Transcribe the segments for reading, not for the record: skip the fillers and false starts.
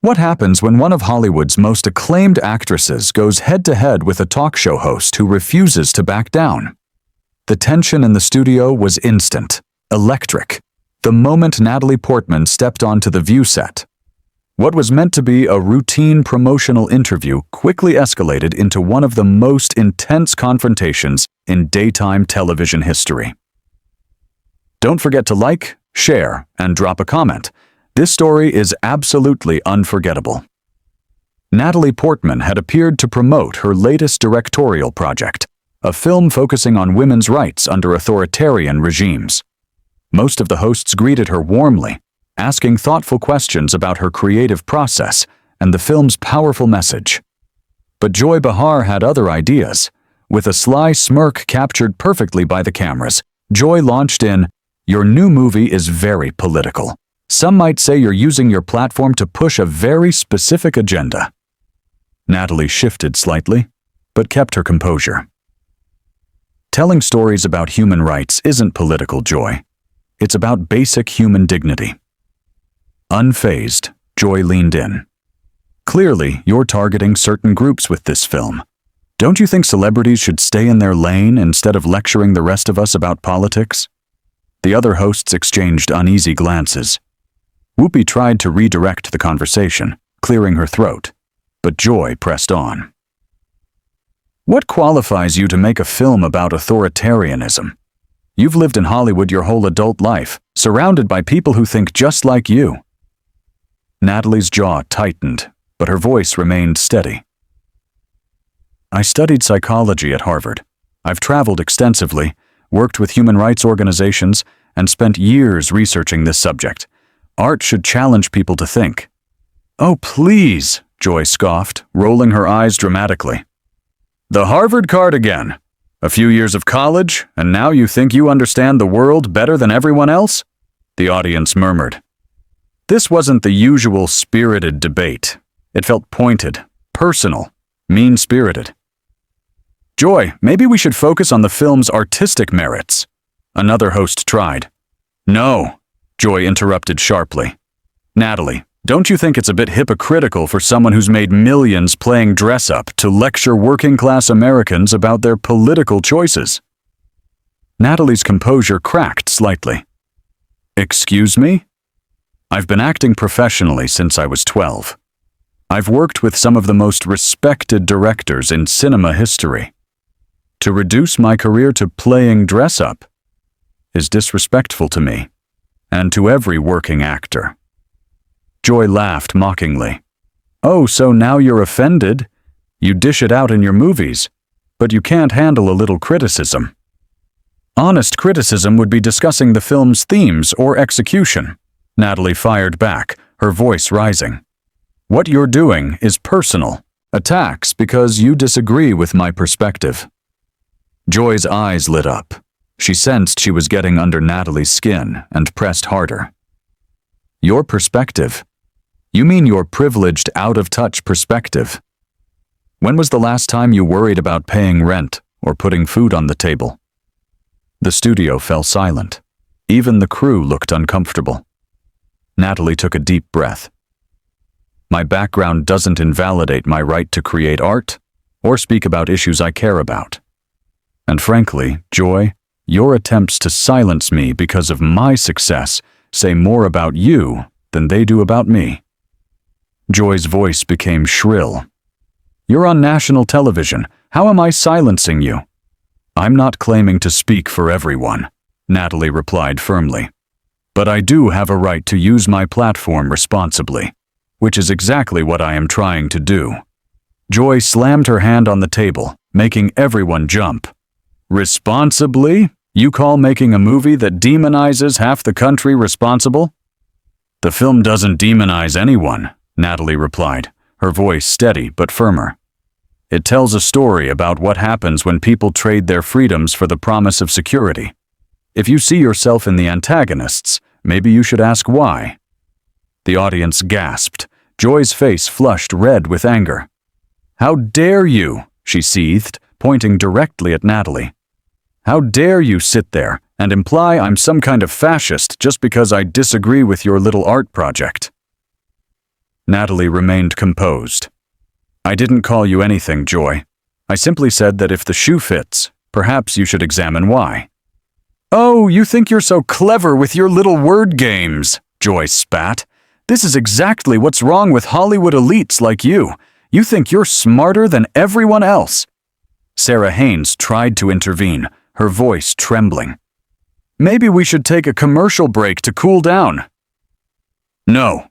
What happens when one of Hollywood's most acclaimed actresses goes head-to-head with a talk show host who refuses to back down? The tension in the studio was instant, electric, the moment Natalie Portman stepped onto the View set. What was meant to be a routine promotional interview quickly escalated into one of the most intense confrontations in daytime television history. Don't forget to like, share, and drop a comment. This story is absolutely unforgettable. Natalie Portman had appeared to promote her latest directorial project, a film focusing on women's rights under authoritarian regimes. Most of the hosts greeted her warmly, asking thoughtful questions about her creative process and the film's powerful message. But Joy Behar had other ideas. With a sly smirk captured perfectly by the cameras, Joy launched in, "Your new movie is very political. Some might say you're using your platform to push a very specific agenda." Natalie shifted slightly, but kept her composure. Telling stories about human rights isn't political, Joy. It's about basic human dignity. Unfazed, Joy leaned in. "Clearly, you're targeting certain groups with this film. Don't you think celebrities should stay in their lane instead of lecturing the rest of us about politics?" The other hosts exchanged uneasy glances. Whoopi tried to redirect the conversation, clearing her throat, but Joy pressed on. "What qualifies you to make a film about authoritarianism? You've lived in Hollywood your whole adult life, surrounded by people who think just like you." Natalie's jaw tightened, but her voice remained steady. "I studied psychology at Harvard. I've traveled extensively, worked with human rights organizations, and spent years researching this subject. Art should challenge people to think." "Oh, please," Joy scoffed, rolling her eyes dramatically. "The Harvard card again. A few years of college, and now you think you understand the world better than everyone else?" The audience murmured. This wasn't the usual spirited debate. It felt pointed, personal, mean-spirited. "Joy, maybe we should focus on the film's artistic merits," another host tried. "No," Joy interrupted sharply. "Natalie, don't you think it's a bit hypocritical for someone who's made millions playing dress-up to lecture working-class Americans about their political choices?" Natalie's composure cracked slightly. "Excuse me? I've been acting professionally since I was 12. I've worked with some of the most respected directors in cinema history. To reduce my career to playing dress-up is disrespectful to me and to every working actor." Joy laughed mockingly. "Oh, so now you're offended? You dish it out in your movies, but you can't handle a little criticism." "Honest criticism would be discussing the film's themes or execution," Natalie fired back, her voice rising. "What you're doing is personal, attacks because you disagree with my perspective." Joy's eyes lit up. She sensed she was getting under Natalie's skin and pressed harder. "Your perspective? You mean your privileged, out-of-touch perspective? When was the last time you worried about paying rent or putting food on the table?" The studio fell silent. Even the crew looked uncomfortable. Natalie took a deep breath. "My background doesn't invalidate my right to create art or speak about issues I care about. And frankly, Joy, your attempts to silence me because of my success say more about you than they do about me." Joy's voice became shrill. "You're on national television. How am I silencing you?" "I'm not claiming to speak for everyone," Natalie replied firmly. "But I do have a right to use my platform responsibly, which is exactly what I am trying to do." Joy slammed her hand on the table, making everyone jump. "Responsibly? You call making a movie that demonizes half the country responsible?" "The film doesn't demonize anyone," Natalie replied, her voice steady but firmer. "It tells a story about what happens when people trade their freedoms for the promise of security. If you see yourself in the antagonists, maybe you should ask why." The audience gasped. Joy's face flushed red with anger. "How dare you?" she seethed, pointing directly at Natalie. "How dare you sit there and imply I'm some kind of fascist just because I disagree with your little art project?" Natalie remained composed. I didn't call you anything, Joy. I simply said that if the shoe fits, perhaps you should examine why. Oh, you think you're so clever with your little word games, Joy spat. This is exactly what's wrong with Hollywood elites like you. You think you're smarter than everyone else. Sarah Haynes tried to intervene, her voice trembling. Maybe we should take a commercial break to cool down. No,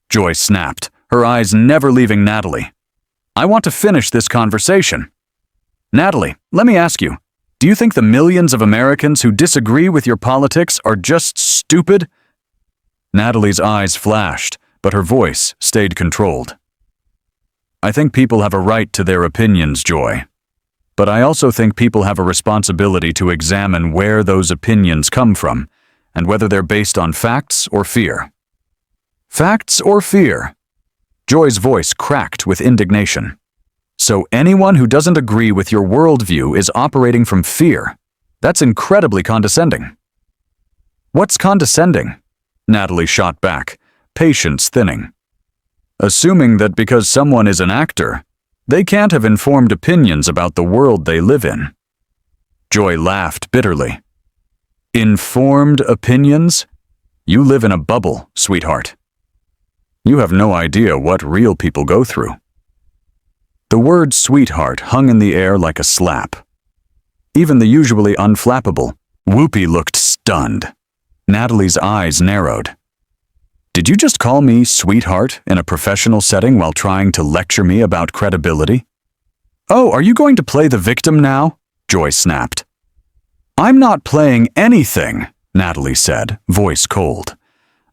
Joy snapped, her eyes never leaving Natalie. I want to finish this conversation. Natalie, let me ask you, do you think the millions of Americans who disagree with your politics are just stupid? Natalie's eyes flashed, but her voice stayed controlled. I think people have a right to their opinions, Joy. But I also think people have a responsibility to examine where those opinions come from, and whether they're based on facts or fear. Facts or fear? Joy's voice cracked with indignation. So anyone who doesn't agree with your worldview is operating from fear. That's incredibly condescending. What's condescending? Natalie shot back, patience thinning. Assuming that because someone is an actor, they can't have informed opinions about the world they live in. Joy laughed bitterly. Informed opinions? You live in a bubble, sweetheart. You have no idea what real people go through. The word sweetheart hung in the air like a slap. Even the usually unflappable Whoopi looked stunned. Natalie's eyes narrowed. Did you just call me sweetheart in a professional setting while trying to lecture me about credibility? Oh, are you going to play the victim now? Joy snapped. I'm not playing anything, Natalie said, voice cold.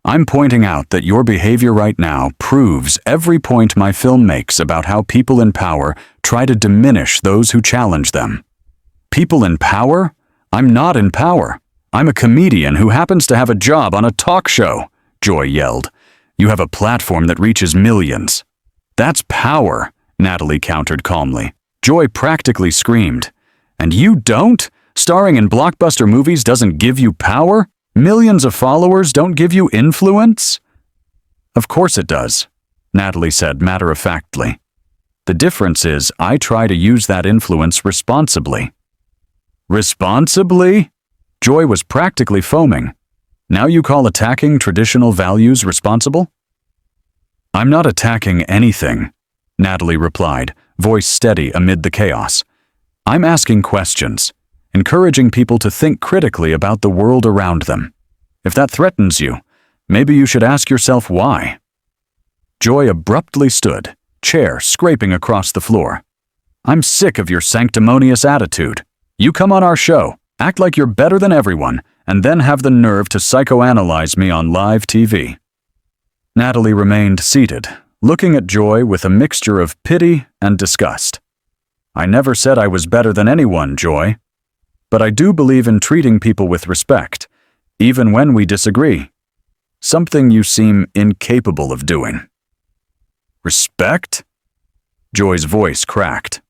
I'm pointing out that your behavior right now proves every point my film makes about how people in power try to diminish those who challenge them. People in power? I'm not in power. I'm a comedian who happens to have a job on a talk show, Joy yelled. You have a platform that reaches millions. That's power, Natalie countered calmly. Joy practically screamed. And you don't? Starring in blockbuster movies doesn't give you power? Millions of followers don't give you influence? Of course it does, Natalie said matter-of-factly. The difference is I try to use that influence responsibly. Responsibly? Joy was practically foaming. Now you call attacking traditional values responsible? I'm not attacking anything, Natalie replied, voice steady amid the chaos. I'm asking questions, encouraging people to think critically about the world around them. If that threatens you, maybe you should ask yourself why. Joy abruptly stood, chair scraping across the floor. I'm sick of your sanctimonious attitude. You come on our show, act like you're better than everyone, and then have the nerve to psychoanalyze me on live TV. Natalie remained seated, looking at Joy with a mixture of pity and disgust. I never said I was better than anyone, Joy. But I do believe in treating people with respect, even when we disagree. Something you seem incapable of doing. Respect? Joy's voice cracked.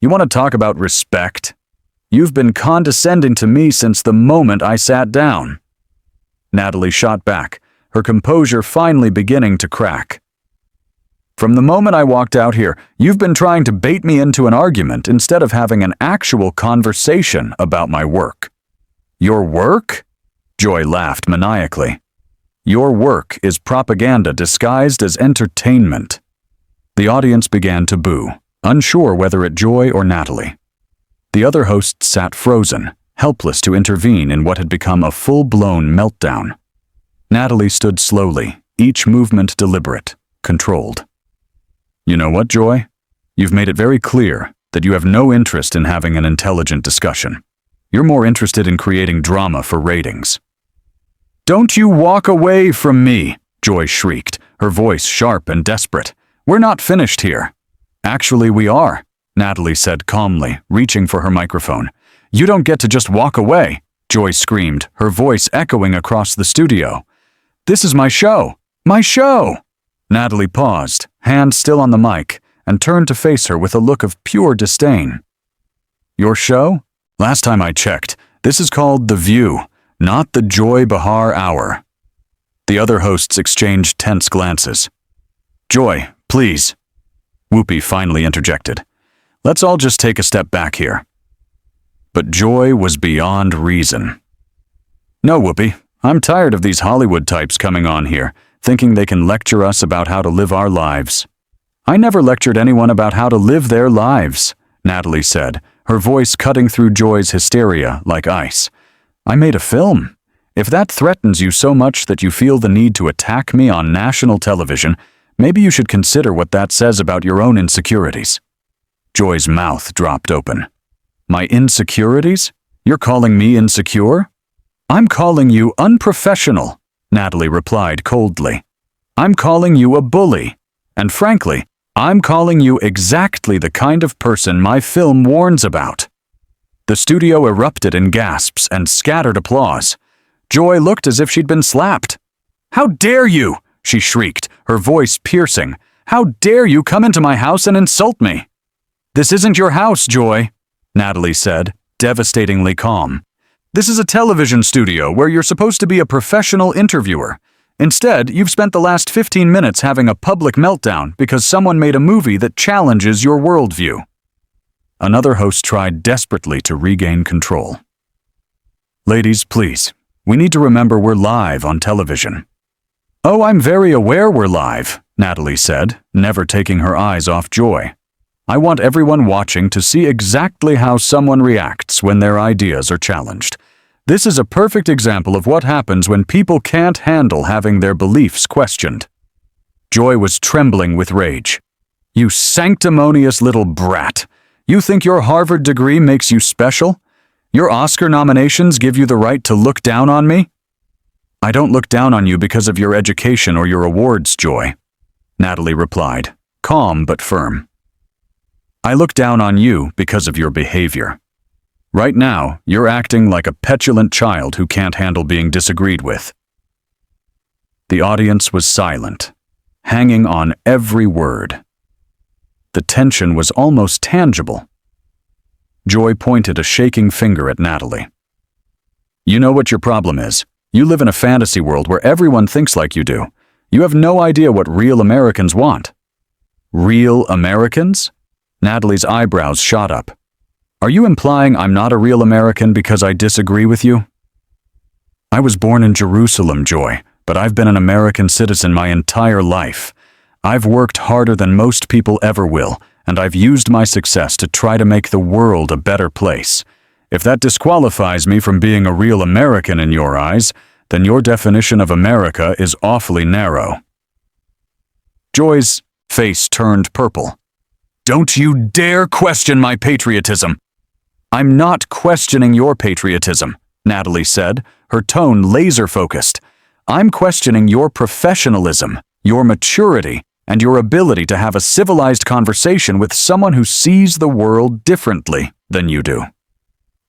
You want to talk about respect? You've been condescending to me since the moment I sat down. Natalie shot back, her composure finally beginning to crack. From the moment I walked out here, you've been trying to bait me into an argument instead of having an actual conversation about my work. Your work? Joy laughed maniacally. Your work is propaganda disguised as entertainment. The audience began to boo, unsure whether at Joy or Natalie. The other hosts sat frozen, helpless to intervene in what had become a full-blown meltdown. Natalie stood slowly, each movement deliberate, controlled. You know what, Joy? You've made it very clear that you have no interest in having an intelligent discussion. You're more interested in creating drama for ratings. Don't you walk away from me, Joy shrieked, her voice sharp and desperate. We're not finished here. Actually, we are, Natalie said calmly, reaching for her microphone. You don't get to just walk away, Joy screamed, her voice echoing across the studio. This is my show! My show! Natalie paused, hand still on the mic, and turned to face her with a look of pure disdain. Your show? Last time I checked, this is called The View, not the Joy Behar Hour. The other hosts exchanged tense glances. Joy, please. Whoopi finally interjected. Let's all just take a step back here. But Joy was beyond reason. No, Whoopi, I'm tired of these Hollywood types coming on here, thinking they can lecture us about how to live our lives. I never lectured anyone about how to live their lives, Natalie said, her voice cutting through Joy's hysteria like ice. I made a film. If that threatens you so much that you feel the need to attack me on national television, maybe you should consider what that says about your own insecurities. Joy's mouth dropped open. My insecurities? You're calling me insecure? I'm calling you unprofessional, Natalie replied coldly. I'm calling you a bully. And frankly, I'm calling you exactly the kind of person my film warns about. The studio erupted in gasps and scattered applause. Joy looked as if she'd been slapped. How dare you? She shrieked, her voice piercing. How dare you come into my house and insult me? This isn't your house, Joy, Natalie said, devastatingly calm. This is a television studio where you're supposed to be a professional interviewer. Instead, you've spent the last 15 minutes having a public meltdown because someone made a movie that challenges your worldview. Another host tried desperately to regain control. Ladies, please, we need to remember we're live on television. Oh, I'm very aware we're live, Natalie said, never taking her eyes off Joy. I want everyone watching to see exactly how someone reacts when their ideas are challenged. This is a perfect example of what happens when people can't handle having their beliefs questioned. Joy was trembling with rage. You sanctimonious little brat! You think your Harvard degree makes you special? Your Oscar nominations give you the right to look down on me? I don't look down on you because of your education or your awards, Joy, Natalie replied, calm but firm. I look down on you because of your behavior. Right now, you're acting like a petulant child who can't handle being disagreed with. The audience was silent, hanging on every word. The tension was almost tangible. Joy pointed a shaking finger at Natalie. You know what your problem is. You live in a fantasy world where everyone thinks like you do. You have no idea what real Americans want. Real Americans? Natalie's eyebrows shot up. Are you implying I'm not a real American because I disagree with you? I was born in Jerusalem, Joy, but I've been an American citizen my entire life. I've worked harder than most people ever will, and I've used my success to try to make the world a better place. If that disqualifies me from being a real American in your eyes, then your definition of America is awfully narrow. Joy's face turned purple. Don't you dare question my patriotism! I'm not questioning your patriotism, Natalie said, her tone laser-focused. I'm questioning your professionalism, your maturity, and your ability to have a civilized conversation with someone who sees the world differently than you do.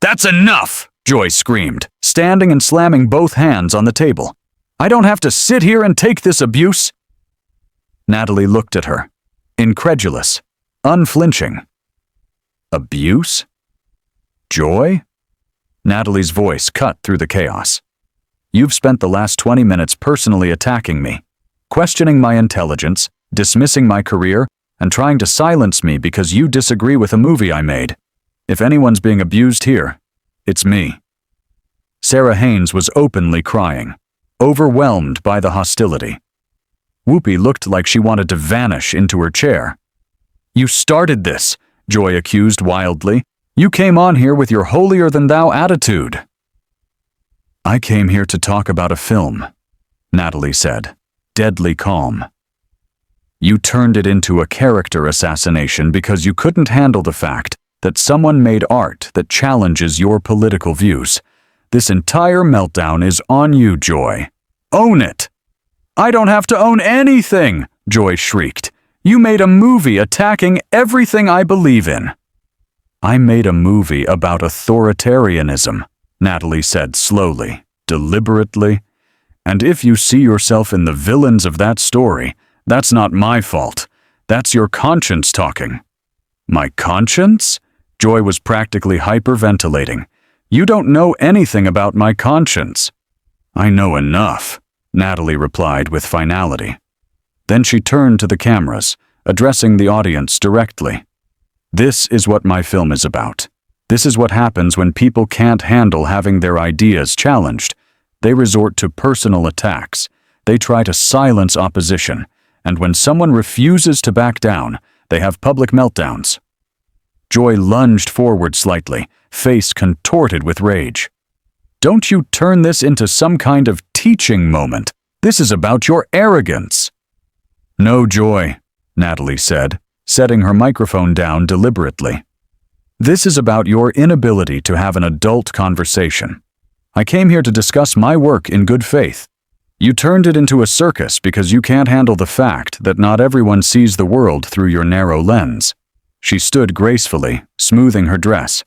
That's enough! Joy screamed, standing and slamming both hands on the table. I don't have to sit here and take this abuse! Natalie looked at her, incredulous, unflinching. Abuse? Joy? Natalie's voice cut through the chaos. You've spent the last 20 minutes personally attacking me, questioning my intelligence, dismissing my career, and trying to silence me because you disagree with a movie I made. If anyone's being abused here, it's me. Sarah Haynes was openly crying, overwhelmed by the hostility. Whoopi looked like she wanted to vanish into her chair. You started this, Joy accused wildly. You came on here with your holier-than-thou attitude. I came here to talk about a film, Natalie said, deadly calm. You turned it into a character assassination because you couldn't handle the fact that someone made art that challenges your political views. This entire meltdown is on you, Joy. Own it! I don't have to own anything, Joy shrieked. You made a movie attacking everything I believe in. I made a movie about authoritarianism, Natalie said slowly, deliberately. And if you see yourself in the villains of that story, that's not my fault. That's your conscience talking. My conscience? Joy was practically hyperventilating. You don't know anything about my conscience. I know enough, Natalie replied with finality. Then she turned to the cameras, addressing the audience directly. This is what my film is about. This is what happens when people can't handle having their ideas challenged. They resort to personal attacks. They try to silence opposition. And when someone refuses to back down, they have public meltdowns. Joy lunged forward slightly, face contorted with rage. Don't you turn this into some kind of teaching moment. This is about your arrogance. No, Joy, Natalie said, setting her microphone down deliberately. This is about your inability to have an adult conversation. I came here to discuss my work in good faith. You turned it into a circus because you can't handle the fact that not everyone sees the world through your narrow lens. She stood gracefully, smoothing her dress.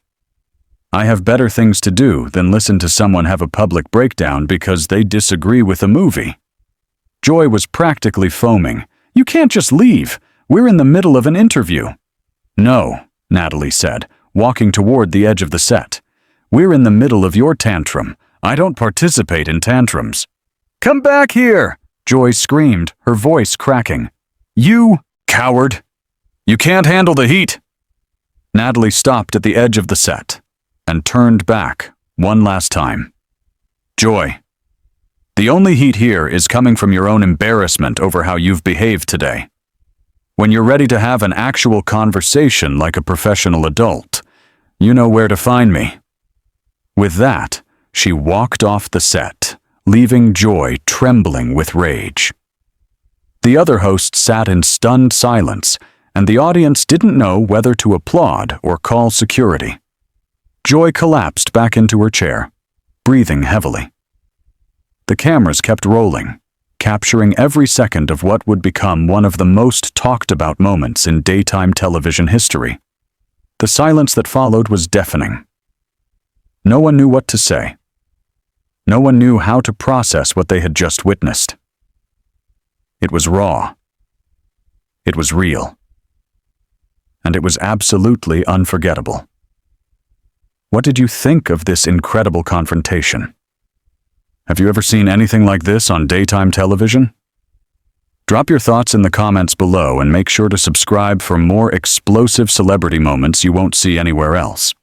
I have better things to do than listen to someone have a public breakdown because they disagree with a movie. Joy was practically foaming. You can't just leave. We're in the middle of an interview. No, Natalie said, walking toward the edge of the set. We're in the middle of your tantrum. I don't participate in tantrums. Come back here, Joy screamed, her voice cracking. You coward! You can't handle the heat! Natalie stopped at the edge of the set and turned back one last time. Joy, the only heat here is coming from your own embarrassment over how you've behaved today. When you're ready to have an actual conversation like a professional adult, you know where to find me. With that, she walked off the set, leaving Joy trembling with rage. The other hosts sat in stunned silence, and the audience didn't know whether to applaud or call security. Joy collapsed back into her chair, breathing heavily. The cameras kept rolling, capturing every second of what would become one of the most talked-about moments in daytime television history. The silence that followed was deafening. No one knew what to say. No one knew how to process what they had just witnessed. It was raw. It was real. And it was absolutely unforgettable. What did you think of this incredible confrontation? Have you ever seen anything like this on daytime television? Drop your thoughts in the comments below and make sure to subscribe for more explosive celebrity moments you won't see anywhere else.